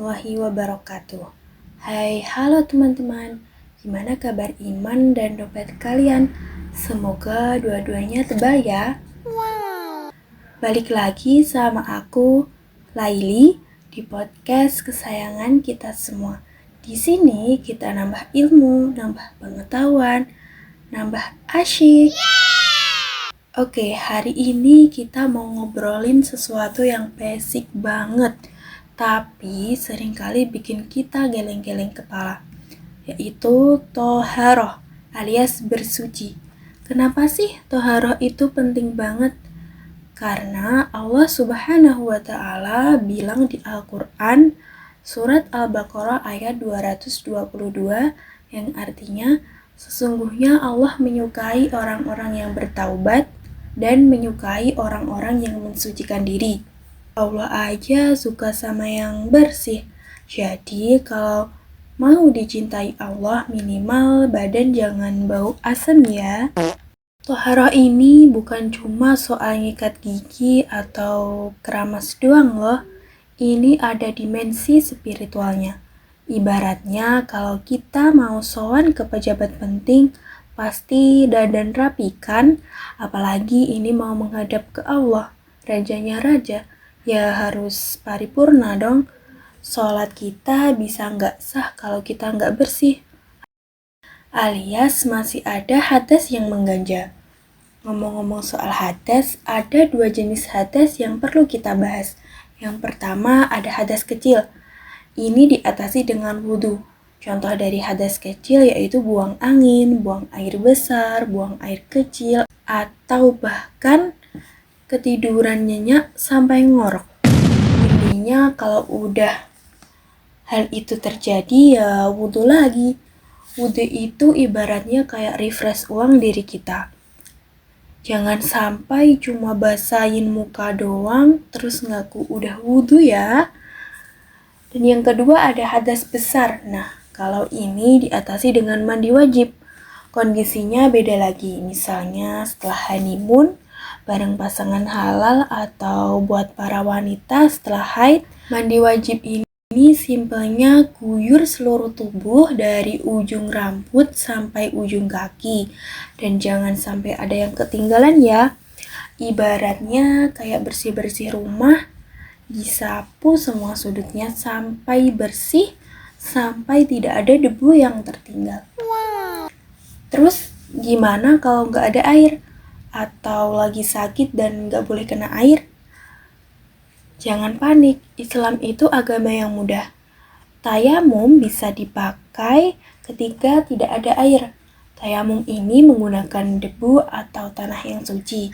warahmatullahi wabarakatuh. Hai, halo teman-teman. Gimana kabar iman dan dompet kalian? Semoga dua-duanya tebal ya. Balik lagi sama aku, Laili, di podcast kesayangan kita semua. Di sini kita nambah ilmu, nambah pengetahuan, nambah asyik. Oke, hari ini kita mau ngobrolin sesuatu yang basic banget, tapi seringkali bikin kita geleng-geleng kepala, yaitu toharoh alias bersuci. Kenapa sih toharoh itu penting banget? Karena Allah Subhanahu wa Ta'ala bilang di Al-Quran, surat Al-Baqarah ayat 222, yang artinya, sesungguhnya Allah menyukai orang-orang yang bertaubat dan menyukai orang-orang yang mensucikan diri. Allah aja suka sama yang bersih. Jadi kalau mau dicintai Allah, minimal badan jangan bau asam ya. Toharoh ini bukan cuma soal nyikat gigi atau keramas doang loh. Ini ada dimensi spiritualnya. Ibaratnya kalau kita mau sowan ke pejabat penting, pasti dandan rapi kan? Apalagi ini mau menghadap ke Allah, rajanya raja. Ya harus paripurna dong. Sholat kita bisa nggak sah kalau kita nggak bersih. Alias masih ada hadas yang mengganja. Ngomong-ngomong soal hadas, ada dua jenis hadas yang perlu kita bahas. Yang pertama ada hadas kecil. Ini diatasi dengan wudhu. Contoh dari hadas kecil yaitu buang angin, buang air besar, buang air kecil, atau bahkan ketiduran nyenyak sampai ngorok. Intinya kalau udah hal itu terjadi ya wudhu lagi. Wudhu itu ibaratnya kayak refresh uang diri kita. Jangan sampai cuma basahin muka doang terus ngaku udah wudhu ya. Dan yang kedua ada hadas besar. Nah, kalau ini diatasi dengan mandi wajib. Kondisinya beda lagi. Misalnya setelah honeymoon, bareng pasangan halal, atau buat para wanita setelah haid. Mandi wajib ini simpelnya guyur seluruh tubuh dari ujung rambut sampai ujung kaki. Dan jangan sampai ada yang ketinggalan ya. Ibaratnya kayak bersih-bersih rumah, disapu semua sudutnya sampai bersih, sampai tidak ada debu yang tertinggal. Terus gimana kalau nggak ada air? Atau lagi sakit dan nggak boleh kena air? Jangan panik, Islam itu agama yang mudah. Tayamum bisa dipakai ketika tidak ada air. Tayamum ini menggunakan debu atau tanah yang suci.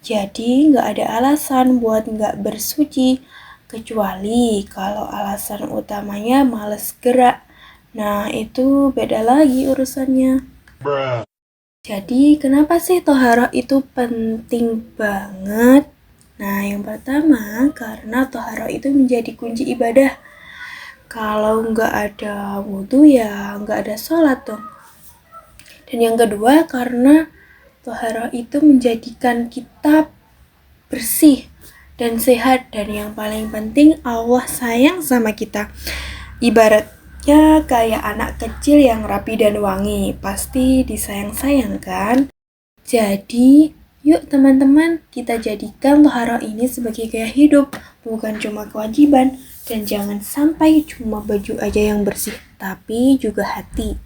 Jadi nggak ada alasan buat nggak bersuci, kecuali kalau alasan utamanya males gerak. Nah itu beda lagi urusannya. Jadi kenapa sih toharoh itu penting banget? Nah yang pertama karena toharoh itu menjadi kunci ibadah. Kalau nggak ada wudhu ya nggak ada sholat dong. Dan yang kedua karena toharoh itu menjadikan kita bersih dan sehat. Dan yang paling penting Allah sayang sama kita. Ibaratnya kayak anak kecil yang rapi dan wangi, pasti disayang-sayang kan? Jadi yuk teman-teman, kita jadikan toharoh ini sebagai gaya hidup, bukan cuma kewajiban. Dan jangan sampai cuma baju aja yang bersih, tapi juga hati.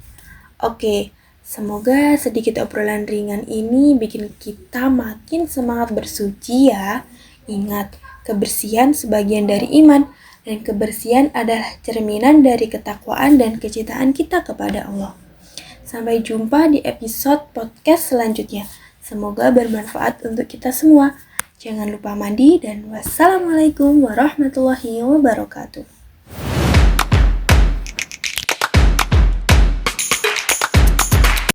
Oke, semoga sedikit obrolan ringan ini bikin kita makin semangat bersuci ya. Ingat, kebersihan sebagian dari iman, dan kebersihan adalah cerminan dari ketakwaan dan kecintaan kita kepada Allah. Sampai jumpa di episode podcast selanjutnya. Semoga bermanfaat untuk kita semua. Jangan lupa mandi dan wassalamualaikum warahmatullahi wabarakatuh.